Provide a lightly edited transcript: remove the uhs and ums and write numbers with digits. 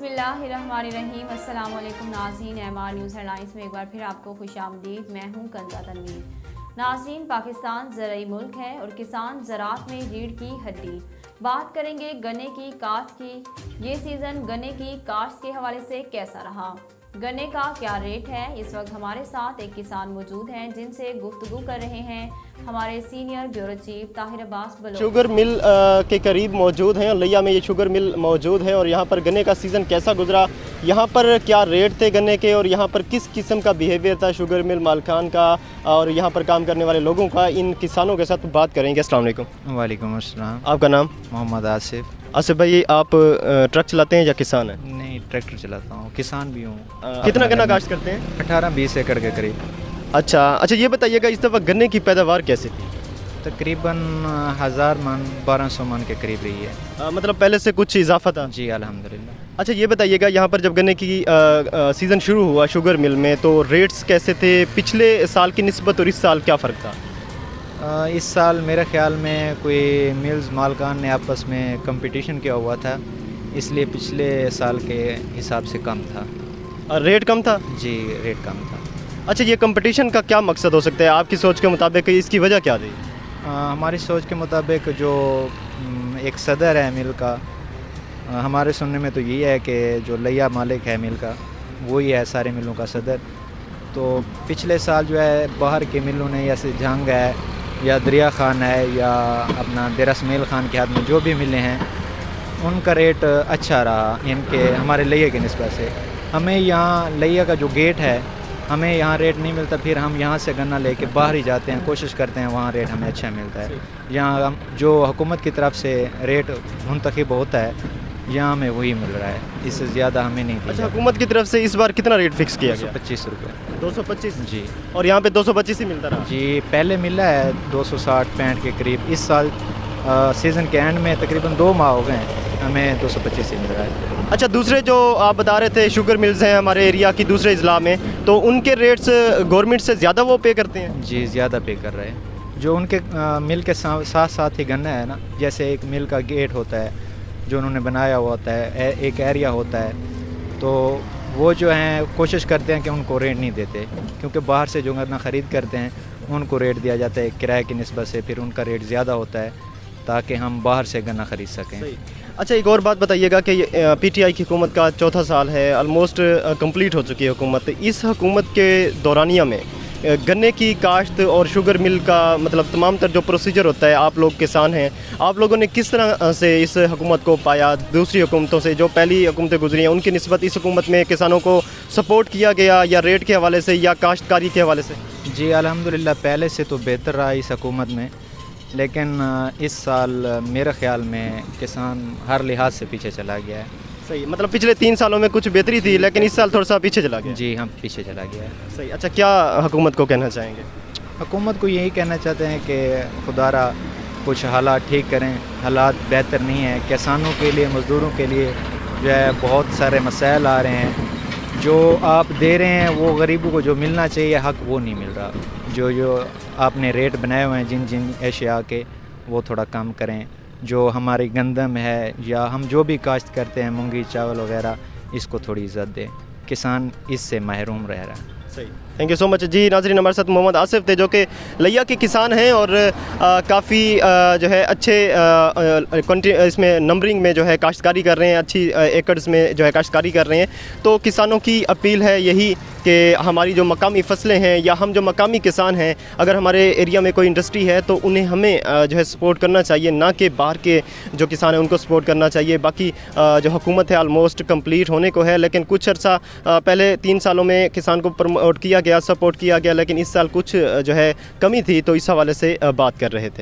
बिस्मिल्लाहिर्रहमानिर्रहीम। अस्सलाम वालेकुम नाज़रीन, एमआर न्यूज़ हेडलाइंस में एक बार फिर आपको खुशामदीद। मैं हूं कंजा तनवीर। नाज़रीन, पाकिस्तान ज़राई मुल्क है और किसान ज़राअत में रीढ़ की हड्डी। बात करेंगे गन्ने की काश्त की। ये सीज़न गन्ने की काश्त के हवाले से कैसा रहा, गन्ने का क्या रेट है। इस वक्त हमारे साथ एक किसान मौजूद हैं जिनसे गुफ्तगू कर रहे हैं हमारे senior bureau chief Tahir Abbas Baloch. Sugar mill के करीब मौजूद हैं, लिया में ये शुगर मिल मौजूद है और यहाँ पर गन्ने का सीज़न कैसा गुजरा, यहाँ पर क्या रेट थे गन्ने के और यहाँ पर किस किस्म का बिहेवियर था शुगर मिल मालकान का और यहाँ पर काम करने वाले लोगों का, इन किसानों के साथ बात करेंगे। अस्सलाम वालेकुम। वालेकुम अस्सलाम। आपका नाम? मोहम्मद आसिफ। आसिफ भाई, आप ट्रक चलाते हैं या किसान हैं? नहीं, ट्रैक्टर चलाता हूँ, किसान भी हूँ। कितना गन्ना काश्त करते हैं? 18-20 एकड़ के करीब। अच्छा, ये बताइएगा इस दफ़ा गन्ने की पैदावार कैसी थी? तकरीबन 1000 मन 1200 मन के करीब रही है। मतलब पहले से कुछ इजाफा था? जी अल्हम्दुलिल्लाह। अच्छा, ये बताइएगा यहाँ पर जब गन्ने की सीज़न शुरू हुआ शुगर मिल में, तो रेट्स कैसे थे पिछले साल की निस्बत और इस साल क्या फ़र्क था? इस साल मेरे ख्याल में कोई मिल्स मालकान ने आपस में कंपटीशन किया हुआ था, इसलिए पिछले साल के हिसाब से कम था। रेट कम था? जी, रेट कम था। अच्छा, ये कंपटीशन का क्या मकसद हो सकता है आपकी सोच के मुताबिक, इसकी वजह क्या थी? हमारी सोच के मुताबिक जो एक सदर है मिल का, हमारे सुनने में तो यही है कि जो लिया मालिक है मिल का वही है सारे मिलों का सदर। तो पिछले साल जो है बाहर के मिलों ने, जैसे जंग है या दरिया खान है या अपना डेरसमेल खान के हाथ में जो भी मिले हैं, उनका रेट अच्छा रहा इनके हमारे लिया के निस्बत से। हमें यहाँ लिया का जो गेट है, हमें यहाँ रेट नहीं मिलता, फिर हम यहाँ से गन्ना लेके बाहर ही जाते हैं, कोशिश करते हैं वहाँ रेट हमें अच्छा मिलता है। यहाँ हम जो हुकूमत की तरफ से रेट मुंतखब होता है यहाँ हमें वही मिल रहा है, इससे ज़्यादा हमें नहीं। अच्छा, हुकूमत की तरफ से इस बार कितना रेट फिक्स किया गया? 225 रुपये। 225? जी। और यहाँ पे 225 ही मिलता रहा? जी, पहले मिला है 260-65 के करीब। इस साल सीज़न के एंड में तकरीबन 2 माह हो गए हैं, हमें 225 ही मिल रहा है। अच्छा, दूसरे जो आप बता रहे थे शुगर मिल्स हैं हमारे एरिया की दूसरे इजला में, तो उनके रेट्स गवर्नमेंट से ज़्यादा वो पे करते हैं? जी, ज़्यादा पे कर रहे हैं। जो उनके मिल के साथ साथ ही गन्ना है ना, जैसे एक मिल का गेट होता है जो उन्होंने बनाया हुआ होता है, एक एरिया होता है, तो वो जो हैं कोशिश करते हैं कि उनको रेट नहीं देते, क्योंकि बाहर से जो गन्ना ख़रीद करते हैं उनको रेट दिया जाता है किराए की निस्बत से, फिर उनका रेट ज़्यादा होता है ताकि हम बाहर से गन्ना ख़रीद सकें। अच्छा, एक और बात बताइएगा कि पीटीआई की हुकूमत का चौथा साल है, ऑलमोस्ट कंप्लीट हो चुकी है हुकूमत। इस हुकूमत के दौरानिया में गन्ने की काश्त और शुगर मिल का मतलब तमाम तर जो प्रोसीजर होता है, आप लोग किसान हैं, आप लोगों ने किस तरह से इस हुकूमत को पाया? दूसरी हुकूमतों से, जो पहली हुकूमतें गुजरी हैं, उनकी निस्बत इस हुकूमत में किसानों को सपोर्ट किया गया या रेट के हवाले से या काश्तकारी के हवाले से? जी अल्हम्दुलिल्लाह, पहले से तो बेहतर रहा इस हुकूमत में, लेकिन इस साल मेरे ख्याल में किसान हर लिहाज से पीछे चला गया है। सही, मतलब पिछले 3 सालों में कुछ बेहतरी थी लेकिन इस साल थोड़ा सा पीछे चला गया। जी, हम पीछे चला गया है। सही। अच्छा, क्या हुकूमत को कहना चाहेंगे? हुकूमत को यही कहना चाहते हैं कि खुदारा कुछ हालात ठीक करें, हालात बेहतर नहीं है किसानों के लिए, मज़दूरों के लिए जो है बहुत सारे मसाइल आ रहे हैं। जो आप दे रहे हैं वो गरीबों को जो मिलना चाहिए हक, वो नहीं मिल रहा। जो आपने रेट बनाए हुए हैं जिन जिन एशिया के, वो थोड़ा कम करें। जो हमारी गंदम है या हम जो भी काश्त करते हैं, मूंगी चावल वगैरह, इसको थोड़ी इज़्ज़त दें, किसान इससे महरूम रह रहा है। सही, थैंक यू सो मच। जी नाज़रीन, हमारे साथ मोहम्मद आसिफ थे जो कि लिया के किसान हैं और काफ़ी जो है अच्छे इसमें नंबरिंग में जो है काश्तकारी कर रहे हैं, अच्छी एकड़्स में जो है काश्तकारी कर रहे हैं। तो किसानों की अपील है यही कि हमारी जो मकामी फसलें हैं या हम जो मकामी किसान हैं, अगर हमारे एरिया में कोई इंडस्ट्री है तो उन्हें हमें जो है सपोर्ट करना चाहिए, ना कि बाहर के जो किसान हैं उनको सपोर्ट करना चाहिए। बाकी जो हुकूमत है ऑलमोस्ट कंप्लीट होने को है, लेकिन कुछ अर्सा पहले 3 सालों में किसान को प्रमोट किया गया, सपोर्ट किया गया, लेकिन इस साल कुछ जो है कमी थी, तो इस हवाले से बात कर रहे थे।